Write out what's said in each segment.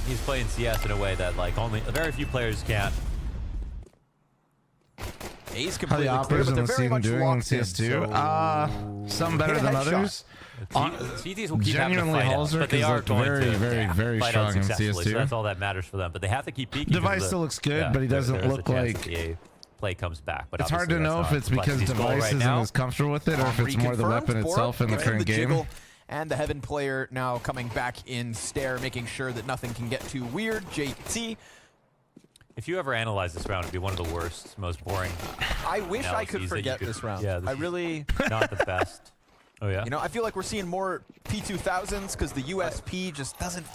He's playing CS in a way that like only very few players can. A's How the completely clear, operators but in they're the very season much doing in locked in. CS2? Some better than others. CTs will keep having to Genuinely, fight out, Halsrick but they is are looked going very, to very fight out strong in successfully. So CS2. that's all that matters for them. But they have to keep peeking. Device still looks good, but he doesn't look like. The play comes back. But It's hard to know if it's because Device isn't as comfortable with it, or if it's more the weapon itself in the current game. And the Heaven player now coming back in Stair, making sure that nothing can get too weird. JT. If you ever analyze this round, it'd be one of the worst, most boring. I wish I could forget this round. Yeah, I really. Not the best. Oh yeah. You know, I feel like we're seeing more P2000s because the USP just doesn't.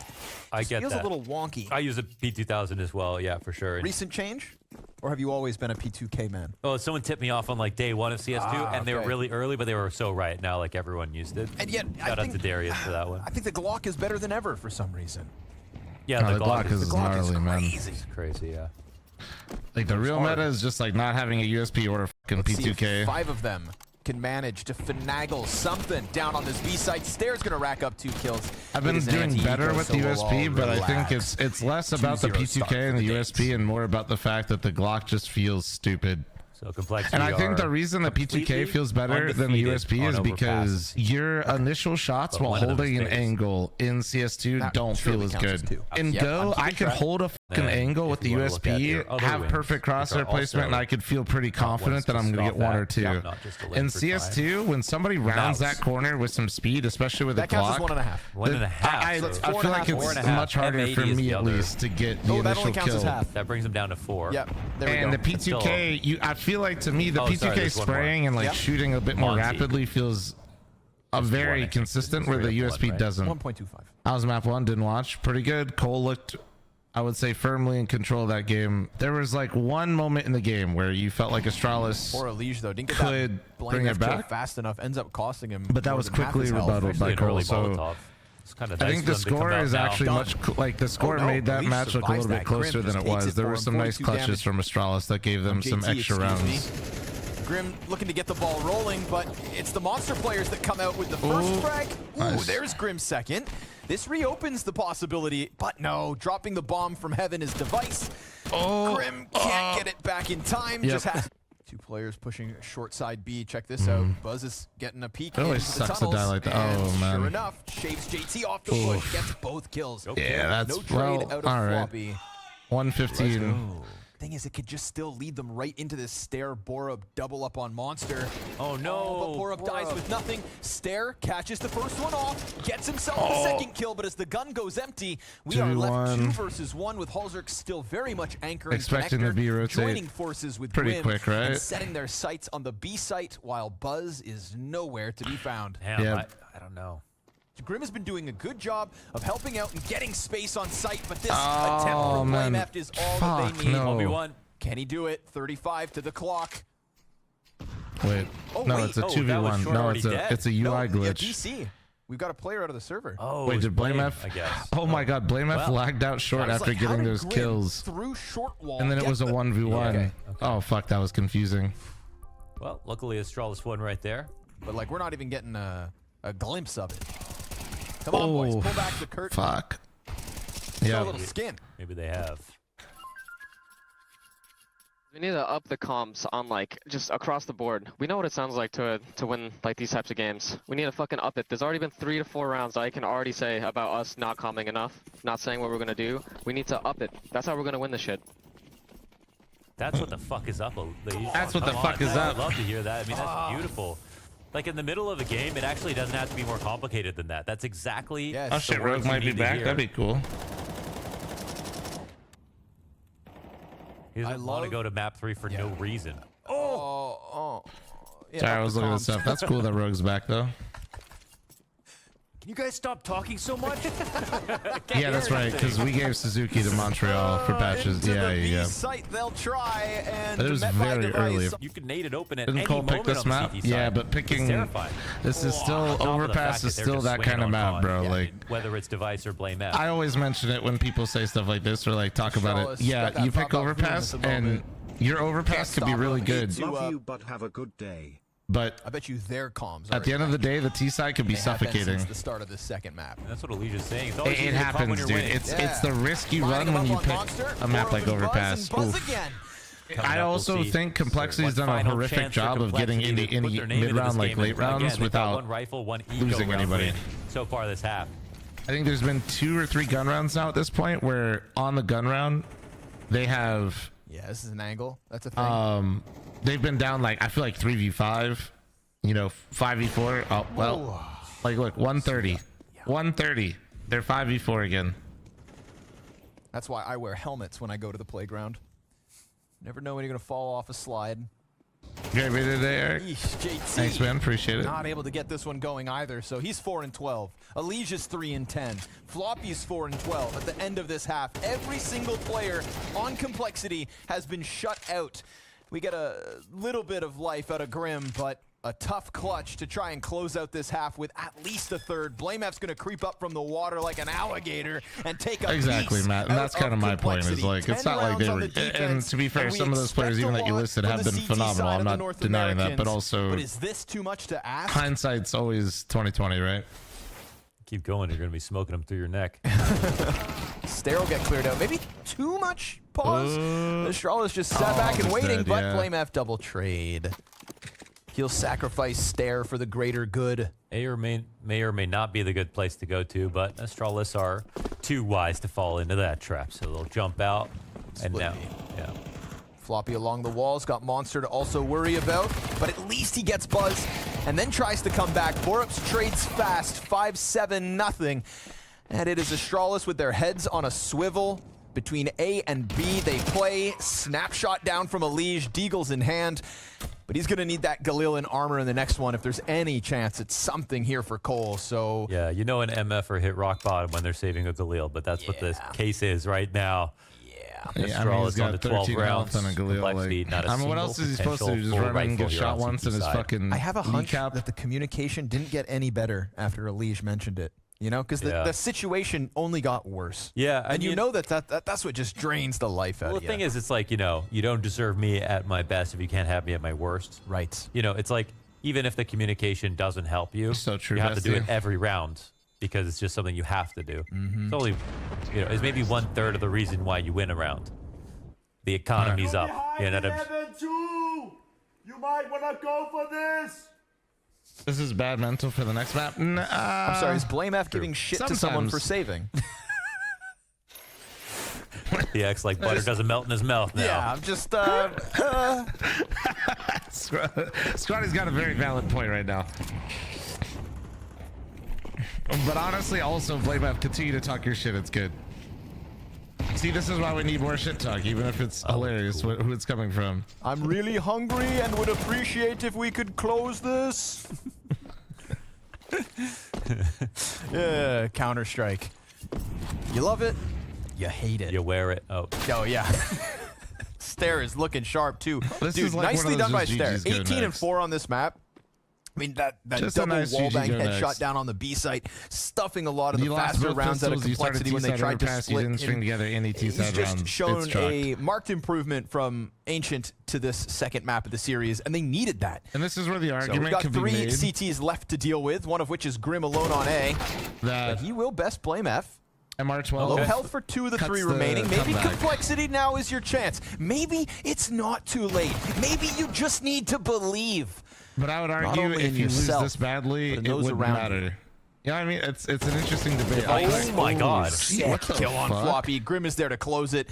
I get feels that. a little wonky. I use a P2000 as well. Yeah, for sure. Recent change, or have you always been a P2K man? Oh, someone tipped me off on like day one of CS2, and they were okay. really early, but they were so right. Now like everyone used it. And yet, shout out to Darius for that one. I think the Glock is better than ever for some reason. Yeah, the Glock is gnarly, man. It's crazy. Yeah. Like the real meta is just like not having a USP or a fucking Let's see P2K. if 5 of them can manage to finagle something down on this B site. Stair's gonna rack up 2 kills. I've been doing better with the USP, but I think it's less about the P2K and the USP and more about the fact that the Glock just feels stupid. So complexity. And I think the reason that P2K feels better than the USP is because your initial shots while holding an angle in CS2 don't feel as good. In Go, I could hold a fucking angle with the USP, have perfect crosshair placement, and I could feel pretty confident that I'm gonna get 1 or 2. In CS2, when somebody rounds that corner with some speed, especially with a Glock, 1.5. I feel like it's much harder for me at least to get the initial kill. That brings them down to 4. Yep. There we go. And the P2K, I feel like to me the P2K spraying and like shooting a bit more rapidly feels very consistent, where the USP doesn't. 1.25. I was map 1, didn't watch. Pretty good. Cole looked, I would say, firmly in control of that game. There was like one moment in the game where you felt like Astralis Poor Elige though didn't get could that bring it back fast enough. Ends up costing him. but that was quickly rebutted by Cole. So I think the score is actually much like the score made that match look a little bit closer than it was. There were some nice clutches from Astralis that gave them some extra rounds. Grim looking to get the ball rolling, but it's the monster players that come out with the first frag. Ooh, there's Grim's second. This reopens the possibility, but no, dropping the bomb from Heaven is Device. Grim can't get it back in time. Just has 2 players pushing short side B. Check this out. Buzz is getting a peek. It always sucks to die like that. Oh man. Sure enough, shaves JT off the push, gets both kills. Yeah, that's no trade out of Floppy. 115. Thing is, it could just still lead them right into this Stair Borup double up on Monster. Oh no! But Borup dies with nothing. Stair catches the first one off, gets himself the second kill, but as the gun goes empty, we are left 2 versus 1 with Halsrick still very much anchoring expecting the B rotate. joining forces with pretty Gwyn quick, right? and setting their sights on the B site while Buzz is nowhere to be found. Damn, I don't know. Grim has been doing a good job of helping out and getting space on site, but this attempt from fl0m is all that they need. No. 1v1. Can he do it? 35 to the clock. Wait, no, it's a 2v1. No, it's a UI glitch. DC. We've got a player out of the server. Oh, wait, did fl0m? I guess. Oh my God, fl0m lagged out short after getting those kills, through short wall, and then it was a 1v1. Okay. Oh fuck, that was confusing. Well, luckily Astralis won right there. But like, we're not even getting a glimpse of it. Come on, boys, pull back the curtain. Fuck. Yeah, a little skin. Maybe they have. We need to up the comms on like just across the board. We know what it sounds like to win like these types of games. We need to fucking up it. There's already been 3 to 4 rounds I can already say about us not calming enough, not saying what we're gonna do. We need to up it. That's how we're gonna win this shit. That's what the fuck is up. That's what the fuck is up. I'd love to hear that. I mean, that's beautiful. Like in the middle of a game, it actually doesn't have to be more complicated than that. That's exactly. Yes. Oh shit, Rogue might be back. That'd be cool. He doesn't want to go to map 3 for no reason. Yeah, Sorry, I was looking at stuff. That's cool that Rogue's back though. Can you guys stop talking so much? Yeah, that's right, because we gave Suzuki to Montreal for patches. Yeah. Site, they'll try, and It was very early. You can nade it open at Didn't any Cole pick moment this on the map? CT Yeah, side. but picking this is still Overpass is still that kind of map, bro. Like whether it's Device or fl0m. I always mention it when people say stuff like this or like talk about it. Yeah, you pick Overpass and your Overpass could be really good. Love you, but have a good day. But I bet you their comms at the end of the day, the T side could be suffocating. Since the start of the second map. And that's what Alicia's saying. It's It happens, dude. It's the risk you run when you pick a map like Overpass. I also think Complexity's done a horrific job of getting any mid-round, like late rounds, without losing anybody. So far this half. I think there's been 2 or 3 gun rounds now at this point where on the gun round, they have... Yeah, this is an angle. That's a thing. They've been down, like, I feel like 3v5, you know, 5v4. Oh, well, like, look, 130. 130. They're 5v4 again. That's why I wear helmets when I go to the playground. Never know when you're going to fall off a slide. Great video today, Eric. JT, thanks, man. Appreciate it. Not able to get this one going either, so he's 4-12. Alicia's 3-10. Floppy's 4-12. At the end of this half, every single player on Complexity has been shut out. We get a little bit of life out of Grim, but a tough clutch to try and close out this half with at least a third. fl0m's going to creep up from the water like an alligator and take a exactly, piece Matt. And that's kind of my point. Is like it's not like they were. And to be fair, some of those players, even that you listed, have been phenomenal. I'm not denying that, but also, is this too much to ask? Hindsight's always 20/20, right? Keep going. You're going to be smoking them through your neck. Stair will get cleared out. Maybe too much pause. Astralis just sat back and waiting, but fl0m double trade. He'll sacrifice Stair for the greater good. May or may not be the good place to go to, but Astralis are too wise to fall into that trap, so they'll jump out. And now, yeah. Floppy along the walls, got Monster to also worry about, but at least he gets Buzz and then tries to come back. Borups trades fast, 5-7-0. And it is Astralis with their heads on a swivel. Between A and B, they play. Snapshot down from Elige, Deagle's in hand. But he's going to need that Galil in armor in the next one if there's any chance it's something here for Cole. So yeah, you know an MFer hit rock bottom when they're saving a Galil, but that's what the case is right now. Yeah, I mean, he's got 13 rounds on a Galil. Like, I mean, what else is he supposed to do? Just run and get shot once in his fucking I have a hunch that the communication didn't get any better after Elige mentioned it. You know, because the situation only got worse. Yeah, and you know that's what just drains the life out of you. Well, the thing is, it's like, you know, you don't deserve me at my best if you can't have me at my worst. Right. You know, it's like, even if the communication doesn't help you, so true, you have to do it every round because it's just something you have to do. It's only, you know, it's maybe 1/3 of the reason why you win a round. The economy's up. You might want to go for this. This is bad mental for the next map. I'm sorry, is fl0m giving shit to someone for saving? The X like butter doesn't melt in his mouth now. Yeah, I'm just Scotty's got a very valid point right now. But honestly, also fl0m, continue to talk your shit. It's good. See, this is why we need more shit talk, even if it's hilarious who it's coming from. I'm really hungry and would appreciate if we could close this. Yeah, Counter-Strike. You love it, you hate it. You wear it. Oh yeah. Stair is looking sharp too. Dude, like nicely done by Stair. GG's 18-4 on this map. I mean, that double nice wallbang headshot next. down on the Ancient, stuffing a lot of the faster rounds out of Complexity when they tried to split. You didn't string together any T-side He's rounds. just shown a marked improvement from Ancient to this second map of the series, and they needed that. And this is where the So argument we've got could be made. 3 CTs left to deal with, one of which is Grim alone on A. That But he will best fl0m. MR12 Low health for 2 of the 3 remaining. Maybe comeback. Complexity now is your chance. Maybe it's not too late. Maybe you just need to believe. But I would argue if you lose this badly, it wouldn't matter. Yeah, I mean, it's an interesting debate. Oh my God. Sick kill on Floppy. Grim is there to close it.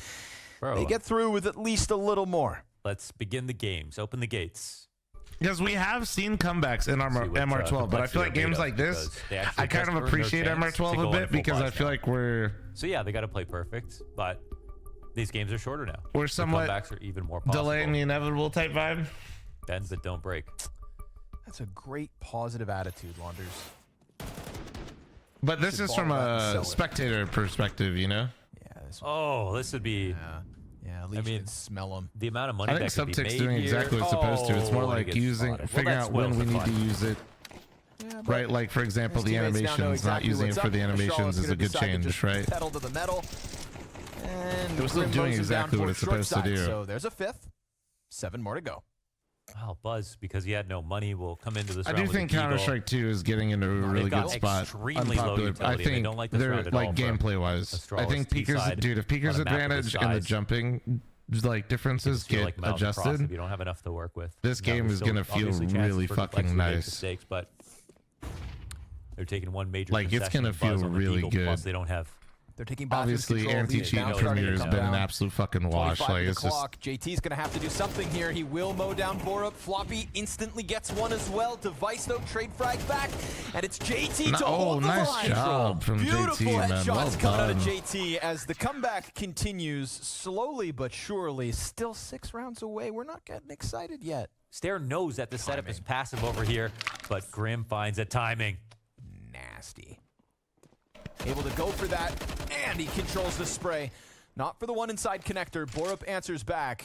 Bro. They get through with at least a little more. Let's begin the games. Open the gates. Because we have seen comebacks in MR12, but I feel like games like this, I kind of appreciate MR12 a bit because I feel like we're... So yeah, they got to play perfect, but these games are shorter now. We're somewhat comebacks are even more possible. delaying the inevitable type vibe. Bends that don't break. That's a great positive attitude, Launders. But this is from a spectator perspective, you know? Yeah. This would be... Yeah, at least you can smell them. The amount of money I think that could be Subtick's made doing exactly what it's supposed to. It's more like figuring out when we need to use it. Yeah, right, like for example, the animations, not using it for the animations is a good change, right? Pedal to the metal. And it was still doing exactly what it's supposed to do. So there's a 5th. 7 more to go. Oh, Buzz, because he had no money, will come into this I round do with think an eagle. Counter-Strike 2 is getting into a really good spot. Extremely low Unpopular. utility, I and they think don't like this they're round at like all gameplay-wise. I think Peeker's, dude, if Peeker's advantage and the jumping like differences get like adjusted, if you don't have enough to work with. this game is gonna feel really fucking nice. Mistakes, but they're taking one major like it's gonna feel really good. Plus they don't have. They're taking obviously anti-cheat Premier has been an absolute fucking wash. Like it's just JT's gonna have to do something here. He will mow down Borup. fl0m instantly gets one as well. Device though, trade frag back, and it's JT to hold the line. Nice job from Beautiful JT, man. headshots Well coming out of done. JT as the comeback continues slowly but surely. Still 6 rounds away. We're not getting excited yet. Stair knows that the setup is passive over here, but Grim finds a timing. Nasty. Able to go for that, and he controls the spray. Not for the one inside connector. Borup answers back.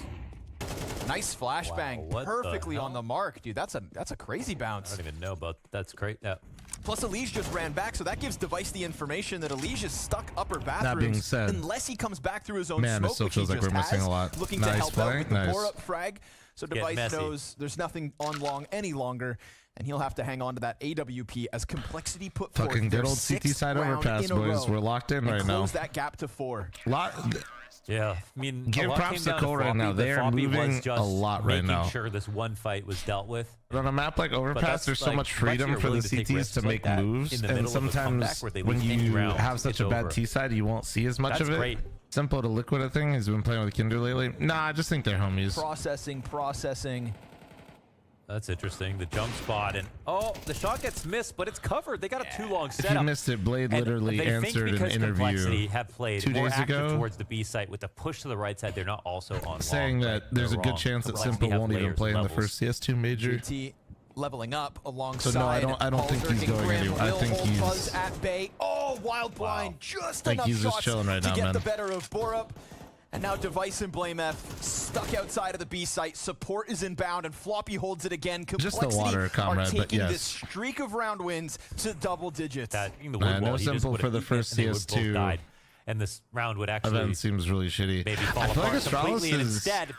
Nice flashbang, perfectly on the mark, dude. That's a crazy bounce. I don't even know about that's great. Yeah. Plus, Elige just ran back, so that gives Device the information that Elige is stuck upper bathrooms. That being said, unless he comes back through his own man, smoke, it still which feels he like just we're missing has, a lot. looking Nice to help play, out with the nice. Borup frag. So Device knows there's nothing on long any longer, and he'll have to hang on to that AWP as Complexity put forth fucking their good old CT 6th side round overpass, in a boys. row We're locked in and right now. close that gap to 4. Yeah, I mean, give props to Cole right now. They are moving a lot right now. Making sure this one fight was dealt with. But on a map like Overpass, there's so much freedom for the CTs to make moves, and sometimes when you have such a bad T side, you won't see as much of it. Great. Simple to Liquid, I think, has been playing with Kinder lately. Nah, I just think they're homies. Processing. That's interesting. The jump spot, and oh, the shot gets missed, but it's covered. They got a too long setup. If you missed it, Blade literally answered an interview have played 2 days ago towards the B site with the push to the right side. They're not also on saying long, that right? there's They're a good wrong. chance that Complexity Simple won't even layers, play in the levels. first CS2 major. JT leveling up alongside. So no, I don't think he's going anywhere. I think he's Buzz at bay. Oh, wild blind, just like enough he's just shots chilling right to now, get man. the better of Borup. And now Device and fl0m stuck outside of the B site. Support is inbound, and fl0m holds it again. Just the water, comrade, are but taking yes. this streak of round wins to double digits. No Simple for the first CS2 and this round would actually event seems really shitty. Maybe fall I feel like apart Astralis completely, and is instead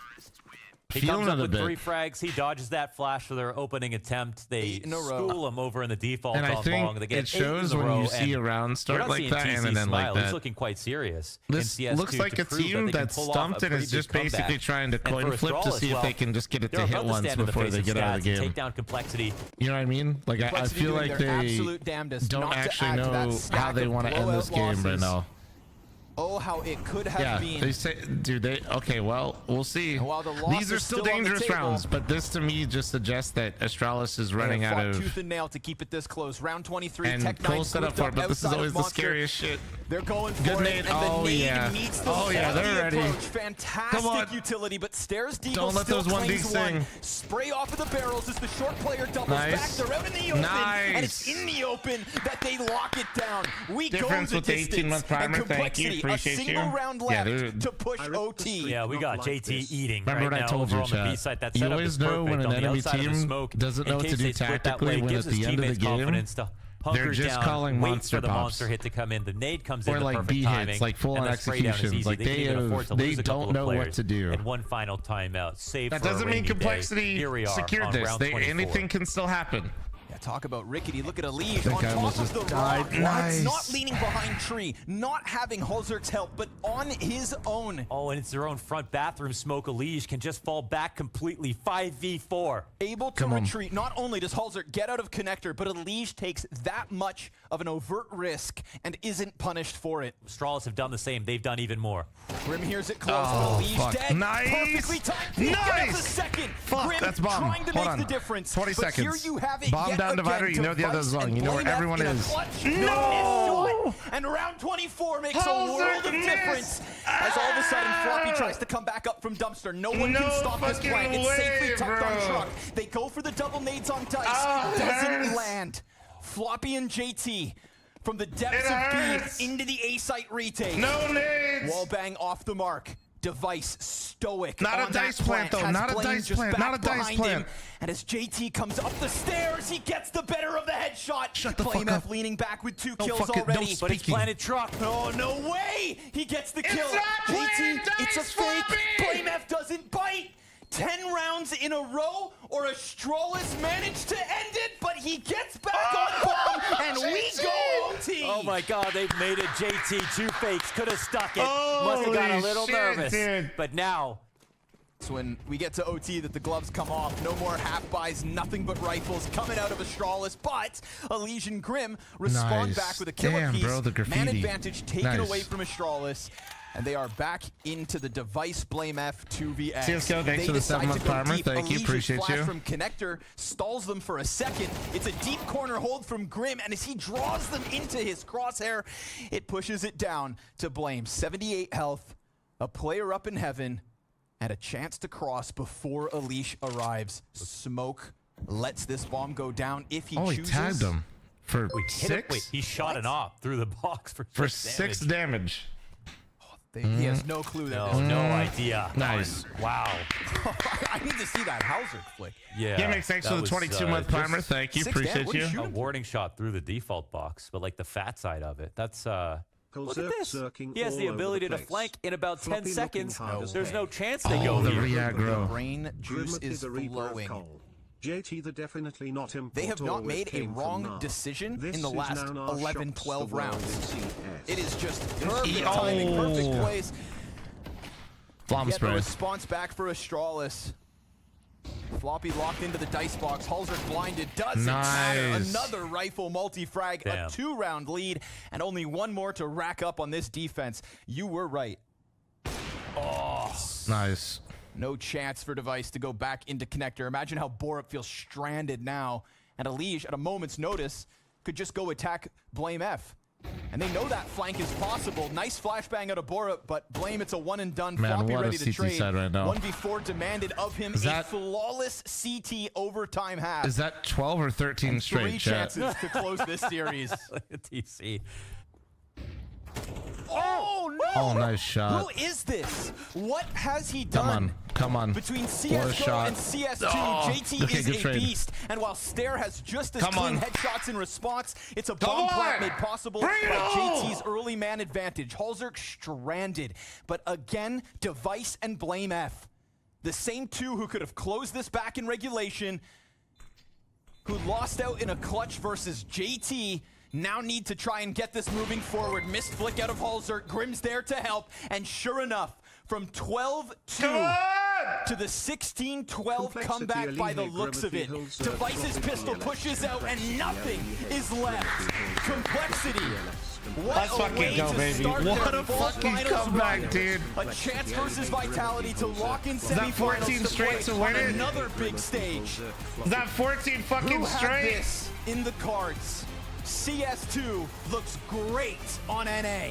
he feeling comes up it a with bit. 3 frags. He dodges that flash for their opening attempt. They school him over in the default. And I think they get it shows when you see a round start like that and then like that. He's looking quite serious. This looks like a team that's stumped and is just basically trying to coin flip to see if they can just get it to hit once before they get out of the game. Take down Complexity. You know what I mean? Like I feel like they don't actually know how they want to end this game right now. Oh, how it could have been. They say, dude, okay, well, we'll see. These are still dangerous rounds, but this to me just suggests that Astralis is running out of tooth and nail to keep it this close. Round 23, and Tech Cole set up for it, but this is always the scariest shit. They're going for good it, nade. and Oh the nade yeah. meets the Oh yeah, they're ready. approach. Fantastic utility, but Stairs Deagle don't let those 1D sing. Spray off of the barrels as the short player doubles back. They're out in the open, and it's in the open that they lock it down. We Difference go with the the distance, 18-month primer. and Thank you, Complexity, appreciate a single you. round left to push OT. Yeah, we got JT eating. Remember right what I now told you, over on the B chat. side. That You setup always is know perfect when on an the enemy outside of the team smoke. doesn't In know what case to do they split that tactically way, when gives at his the end of the teammates game, confidence to hunker they're just down, calling wait monster for the pops. monster hit to come in. The nade comes in or the like perfect B timing, hits, like full and on the spray down is executions. easy. Like they don't know what to do. And one final timeout. Save That for a doesn't mean rainy day. Complexity Here we are secured on this. round 24. Anything can still happen. Yeah, talk about rickety. Look at Elige That on guy top almost of the just rock. died. Nice. Not leaning behind tree, not having Hulzerk's help, but on his own. Oh, and it's their own front bathroom smoke. Elige can just fall back completely. 5v4. Able to retreat. Not only does Hulzerk get out of connector, but Elige takes that much of an overt risk and isn't punished for it. Astralis have done the same. They've done even more. Grim hears it close, but Elige dead. Nice. Perfectly timed. Nice. A second. Fuck, Grim that's bomb. trying to Hold make on. the difference. 20 but seconds. Here you have it Bomb yet down again. divider. You know the other Device zone. and You know where fl0m everyone in a is. clutch No. shot. And round 24 makes a world of difference. As all of a sudden, fl0m tries to come back up from dumpster. No one can stop this play. It's safely tucked on truck. They go for the double nades on dice. Doesn't land. fl0m and JT from the depths of B into the A site retake. No nades. Wallbang off the mark. Device stoic. Not a dice plant though. Not a dice plant. Not a dice plant. And as JT comes up the stairs, he gets the better of the headshot. Shut the fuck fl0m up. leaning back with 2 No kills fucking- no already. But it's planted truck. Oh, no way! He gets the kill. not JT, planted it's a dice, fake. fl0m. fl0m doesn't bite. 10 rounds in a row, or Astralis managed to end it, but he gets back on bomb, and we go OT. Oh my God, they've made it. JT, 2 fakes, could have stuck it. Must have got a little nervous. Dude. But now, It's when we get to OT that the gloves come off. No more half-buys, nothing but rifles coming out of Astralis, but Elysian Grim respond back with a killer piece. Bro, the graffiti. Man advantage taken Nice. away from Astralis. And they are back into the device fl0m 2vx. CSGO, thanks They for the decide 7-month to go farmer. deep. Thank you, Alicia's appreciate flash you. From connector stalls them for a second. It's a deep corner hold from Grim, and as he draws them into his crosshair, it pushes it down to fl0m. 78 health, a player up in heaven, and a chance to cross before Elish arrives. Smoke lets this bomb go down if he chooses. He tagged him for hit 6? it. Wait, he shot an op through the box for 6 damage. He has no clue that No idea. Nice. Wow. I need to see that Hauser flick. Yeah. Gimmicks, thanks that for the was, 22-month just primer. Thank you, 6 damage. appreciate What did you. you a warning shot through the default box, but like the fat side of it. That's look at this. He has the ability to flank in about 10 seconds. There's no chance they go the here. Reaggro. Brain juice is flowing. JT, the definitely not him. They have not made a wrong decision in the last 11, 12 rounds. It is just perfect timing, perfect plays. Flom Get the spray. response back for Astralis. Floppy locked into the dice box. Halsrick blinded. Doesn't matter. Nice. Another rifle multi-frag. Damn. A 2-round lead. And only one more to rack up on this defense. You were right. Nice. No chance for Device to go back into connector. Imagine how Borup feels stranded now. And Elige, at a moment's notice, could just go attack fl0m. And they know that flank is possible. Nice flashbang out of Borup, but fl0m, it's a one and done. Man, Floppy what a ready to CT trade. side right now. 1v4 demanded of him. Is that- a flawless CT overtime half. Is that 12 or 13 and straight, 3 chat? chances to close this series. TC. Oh, no! Oh, nice shot. Who is this? What has he Come done? on, come on. Between What a CSGO shot. and CS2, Oh, JT okay, is good a trade. beast. And while Stare has just as Come clean on. headshots in response, it's a bomb plant made possible Bring it by on. JT's early man advantage. Halzerk stranded. But again, Device and fl0m. The same two who could have closed this back in regulation, who lost out in a clutch versus JT, now need to try and get this moving forward. Missed flick out of Halzerk. Grim's there to help. And sure enough, from 12-2 to the 16-12 comeback by the looks of it. Device's pistol pushes out and nothing is left. Complexity. What Let's a fucking way go, to baby. start What their a fall fucking finals comeback, run. dude. A chance versus Vitality to lock in that semifinals 14 to straight play to win on it? another big stage. Is that 14 fucking Who had straight? this in the cards? CS2 looks great on NA.